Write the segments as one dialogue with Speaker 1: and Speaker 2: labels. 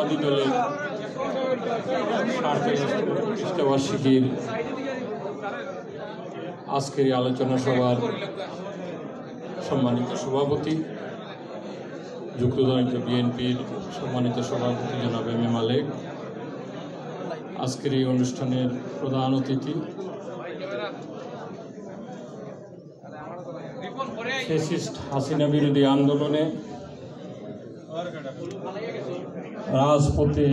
Speaker 1: জাতীয়তাবাদী দলের প্রতিষ্ঠাবার্ষিকীর আজকের আলোচনা সভার সম্মানিত সভাপতি, যুক্তরাজ্য বিএনপির সম্মানিত সভাপতি জনাব এম এ মালেক, আজকের এই অনুষ্ঠানের প্রধান অতিথি, ফ্যাসিস্ট হাসিনা বিরোধী আন্দোলনে রাজপথে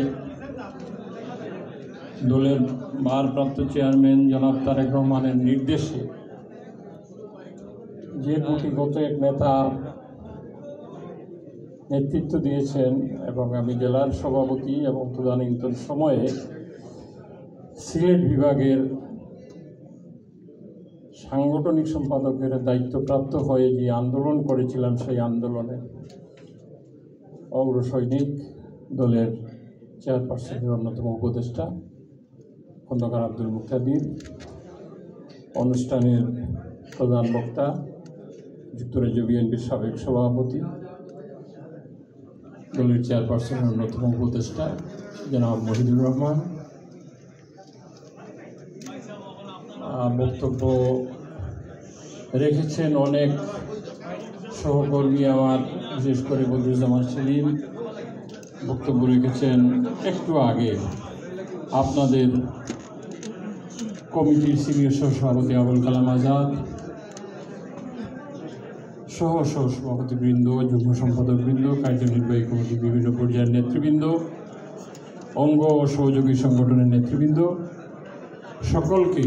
Speaker 1: দলের ভারপ্রাপ্ত চেয়ারম্যান জনাব তারেক রহমানের নির্দেশে যে গুটিগত এক নেতা নেতৃত্ব দিয়েছেন এবং আমি জেলার সভাপতি এবং তদানীন্তন সময়ে সিলেট বিভাগের সাংগঠনিক সম্পাদকের দায়িত্বপ্রাপ্ত হয়ে যে আন্দোলন করেছিলাম, সেই আন্দোলনে অগ্রসৈনিক দলের চেয়ারপারসনের অন্যতম উপদেষ্টা খন্দকার আব্দুল মুক্তাদির, অনুষ্ঠানের প্রধান বক্তা যুক্তরাজ্য বিএনপির সাবেক সভাপতি, দলের চেয়ারপারসনের অন্যতম উপদেষ্টা জনাব মহিদুর রহমান, বক্তব্য রেখেছেন অনেক সহকর্মী আমার, বিশেষ করে বদরুজ্জামান সেলিম বক্তব্য রেখেছেন একটু আগে, আপনাদের কমিটির সিনিয়র সহসভাপতি আবুল কালাম আজাদ সহ সহসভাপতিবৃন্দ, যুগ্ম সম্পাদকবৃন্দ, কার্যনির্বাহী কমিটির বিভিন্ন পর্যায়ের নেতৃবৃন্দ, অঙ্গ ও সহযোগী সংগঠনের নেতৃবৃন্দ, সকলকে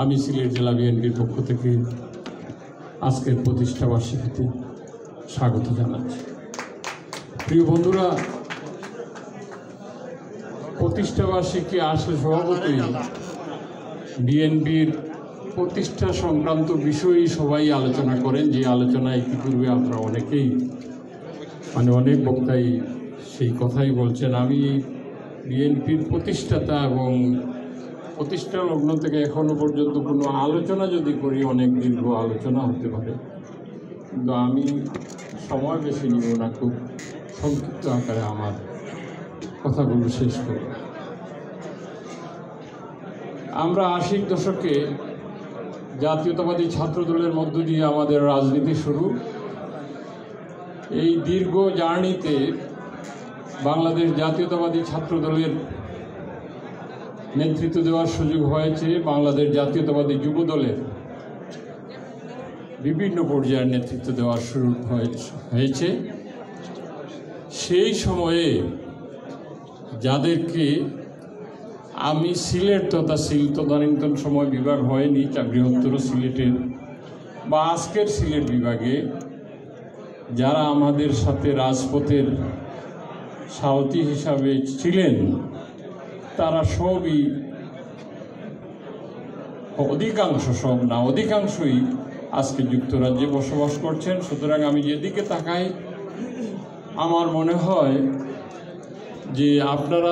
Speaker 1: আমি সিলেট জেলা বিএনপির পক্ষ থেকে আজকের প্রতিষ্ঠাবার্ষিকীতে স্বাগত জানাচ্ছি। প্রিয় বন্ধুরা, প্রতিষ্ঠাবার্ষিকী আসলে স্বভাবতই বিএনপির প্রতিষ্ঠা সংক্রান্ত বিষয়ই সবাই আলোচনা করেন, যে আলোচনা ইতিপূর্বে আপনারা অনেকেই অনেক বক্তাই সেই কথাই বলছেন। আমি বিএনপির প্রতিষ্ঠাতা এবং প্রতিষ্ঠা লগ্ন থেকে এখনো পর্যন্ত কোনো আলোচনা যদি করি অনেক দীর্ঘ আলোচনা হতে পারে, কিন্তু আমি সময় বেশি নিব না, খুব সংক্ষিপ্ত আকারে আমার কথাগুলো শেষ করব। আমরা ৮০ দশকে জাতীয়তাবাদী ছাত্রদলের মধ্য দিয়ে আমাদের রাজনীতি শুরু। এই দীর্ঘ জার্নিতে বাংলাদেশ জাতীয়তাবাদী ছাত্রদলের নেতৃত্ব দেওয়ার সুযোগ হয়েছে, বাংলাদেশ জাতীয়তাবাদী যুব দলের বিভিন্ন পর্যায়ের নেতৃত্ব দেওয়ার সুযোগ হয়েছে। সেই সময়ে যাদেরকে আমি সিলেট তথা তদানীন্তন সময় বিভাগ হয়নি, বৃহত্তর সিলেটের বা আজকের সিলেট বিভাগে যারা আমাদের সাথে রাজপথের সারথি হিসাবে ছিলেন, তারা সবই, অধিকাংশ, সব না, অধিকাংশই আজকে যুক্তরাজ্যে বসবাস করছেন। সুতরাং আমি যেদিকে তাকাই আমার মনে হয় যে আপনারা